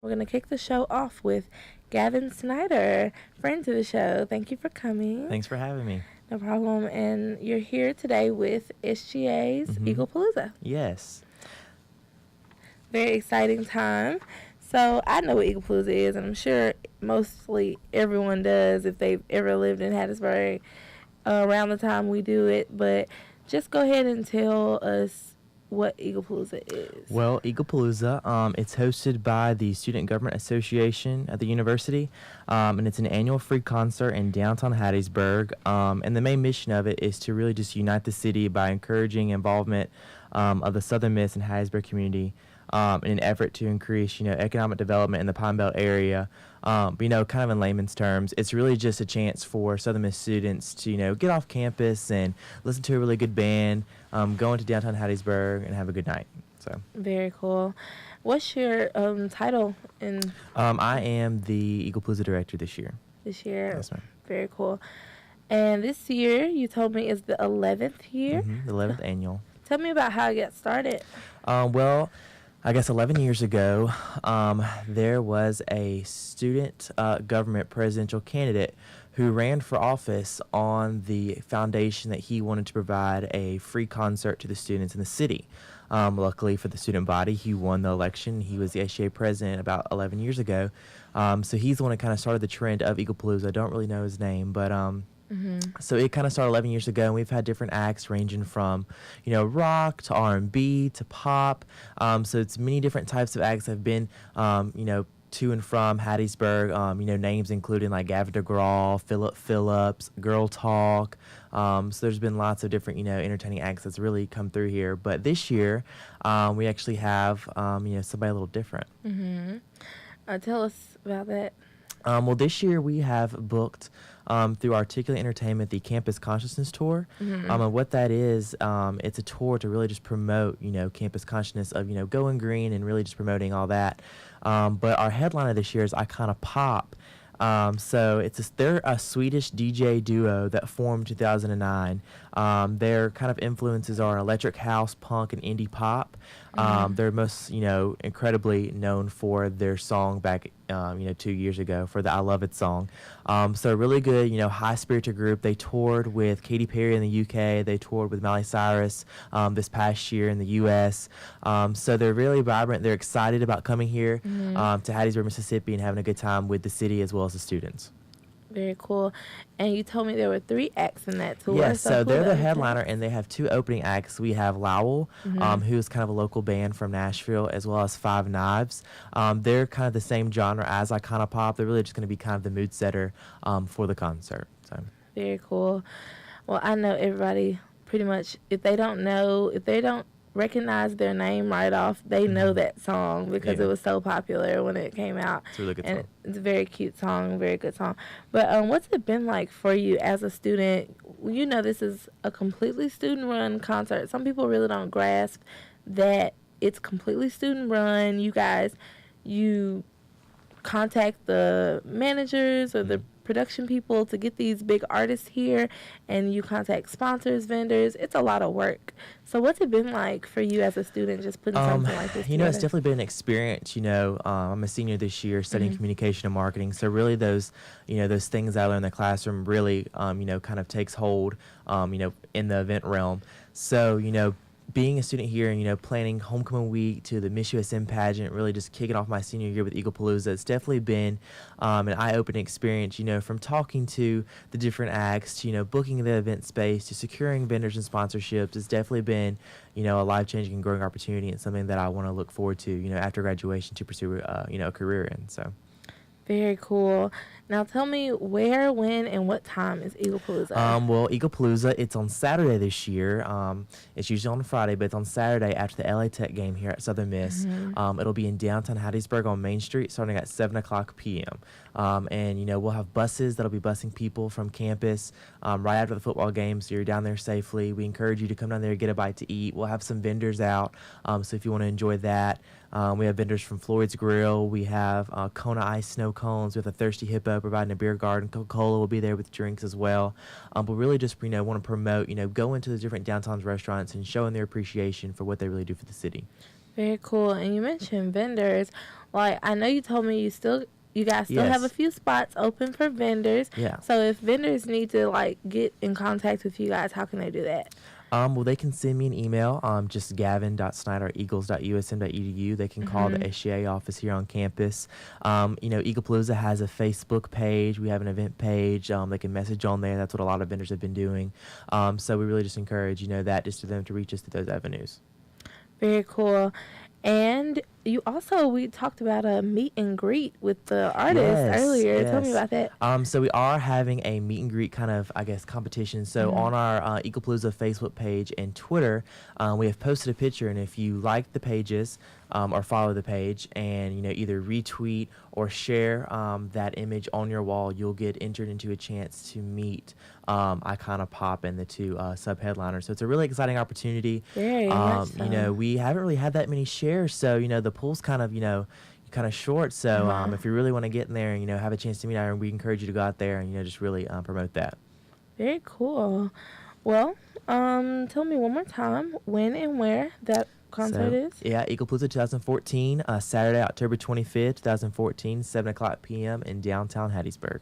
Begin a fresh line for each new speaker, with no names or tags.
We're going to kick the show off with Gavin Snyder, friend to the show. Thank you for coming.
Thanks for having me.
No problem. And you're here today with SGA's Eaglepalooza.
Yes.
Very exciting time. So I know what Eaglepalooza is, and I'm sure mostly everyone does if they've ever lived in Hattiesburg around the time we do it. But just go ahead and tell us what Eaglepalooza is.
Well, Eaglepalooza, it's hosted by the Student Government Association at the university, and it's an annual free concert in downtown Hattiesburg. And the main mission of it is to really just unite the city by encouraging involvement of the Southern Miss and Hattiesburg community in an effort to increase, economic development in the Pine Belt area. Kind of in layman's terms, it's really just a chance for Southern Miss students to, get off campus and listen to a really good band, go into downtown Hattiesburg and have a good night. So
very cool. What's your title in?
I am the Eaglepalooza director this year.
This year?
Yes, ma'am.
Very cool. And this year, you told me, is the 11th year?
The 11th annual.
Tell me about how it got started.
Well, I guess 11 years ago, there was a student government presidential candidate who ran for office on the foundation that he wanted to provide a free concert to the students in the city. Luckily for the student body, he won the election. He was the SGA president about 11 years ago. So he's the one that kind of started the trend of Eaglepalooza. I don't really know his name, but so it kind of started 11 years ago, and we've had different acts ranging from, rock to R&B to pop. So it's many different types of acts that have been, to and from Hattiesburg. Names including like Gavin DeGraw, Philip Phillips, Girl Talk. So there's been lots of different, entertaining acts that's really come through here. But this year, we actually have, somebody a little different.
Tell us about that.
Well, this year we have booked through Articulate Entertainment the Campus Consciousness Tour. And what that is, it's a tour to really just promote, campus consciousness of, going green and really just promoting all that. But our headliner this year is Icona Pop. So they're a Swedish DJ duo that formed 2009. Their kind of influences are electric house, punk, and indie pop. They're most, incredibly known for their song back, 2 years ago for the I Love It song. So really good, high-spirited group. They toured with Katy Perry in the UK. They toured with Miley Cyrus this past year in the US. So they're really vibrant. They're excited about coming here to Hattiesburg, Mississippi, and having a good time with the city as well as the students.
Very cool. And you told me there were 3 acts in that tour.
Yes, so they're the headliner, and they have 2 opening acts. We have Lowell, who's kind of a local band from Nashville, as well as Five Knives. They're kind of the same genre as Icona Pop. They're really just going to be kind of the mood setter for the concert. So
very cool. Well, I know everybody pretty much, if they don't recognize their name right off, they know that song because it was so popular when it came out.
It's a really good
and
song.
It's a very cute song, very good song. But what's it been like for you as a student? This is a completely student-run concert. Some people really don't grasp that it's completely student-run. You contact the managers or the production people to get these big artists here, and you contact sponsors, vendors. It's a lot of work. So what's it been like for you as a student just putting something like this together?
It's definitely been an experience. I'm a senior this year studying communication and marketing. So really those things I learned in the classroom really, kind of takes hold, in the event realm. So, being a student here and, planning homecoming week to the Miss USM pageant, really just kicking off my senior year with Eaglepalooza, it's definitely been an eye-opening experience, from talking to the different acts to, booking the event space to securing vendors and sponsorships. It's definitely been, a life-changing and growing opportunity and something that I want to look forward to, after graduation to pursue, a career in. So.
Very cool. Now tell me where, when, and what time is Eaglepalooza?
Well, Eaglepalooza, it's on Saturday this year. It's usually on Friday, but it's on Saturday after the LA Tech game here at Southern Miss. It'll be in downtown Hattiesburg on Main Street starting at 7 o'clock p.m. And, we'll have buses that'll be busing people from campus right after the football game, so you're down there safely. We encourage you to come down there and get a bite to eat. We'll have some vendors out, so if you want to enjoy that. We have vendors from Floyd's Grill. We have Kona Ice Snow Cones. We have the Thirsty Hippo providing a beer garden. Coca-Cola will be there with drinks as well. But really just, want to promote, go into the different downtown restaurants and showing their appreciation for what they really do for the city.
Very cool. And you mentioned vendors. Like, I know you told me you guys still have a
Yes.
few spots open for vendors.
Yeah.
So if vendors need to like get in contact with you guys, how can they do that?
Well, they can send me an email, just gavin.snyder@eagles.usm.edu. They can call the
Mhm.
SGA office here on campus. Eaglepalooza has a Facebook page. We have an event page. They can message on there. That's what a lot of vendors have been doing. So we really just encourage, that just for them to reach us through those avenues.
Very cool. And we talked about a meet and greet with the artist
Yes,
earlier. Tell me
yes.
about that.
So we are having a meet and greet kind of, I guess, competition. So
Mhm.
on our Eaglepalooza Facebook page and Twitter, we have posted a picture, and if you like the pages or follow the page, and either retweet or share that image on your wall, you'll get entered into a chance to meet Icona Pop and the two sub headliners. So it's a really exciting opportunity.
Very much so.
We haven't really had that many shares, so the pool's kind of short. So
Uh-huh.
if you really want to get in there and have a chance to meet Iron, we encourage you to go out there and just really promote that.
Very cool. Well, tell me one more time when and where that concert
So
is.
yeah, Eaglepalooza 2014, Saturday, October 25th, 2014, 7 o'clock p.m. in downtown Hattiesburg.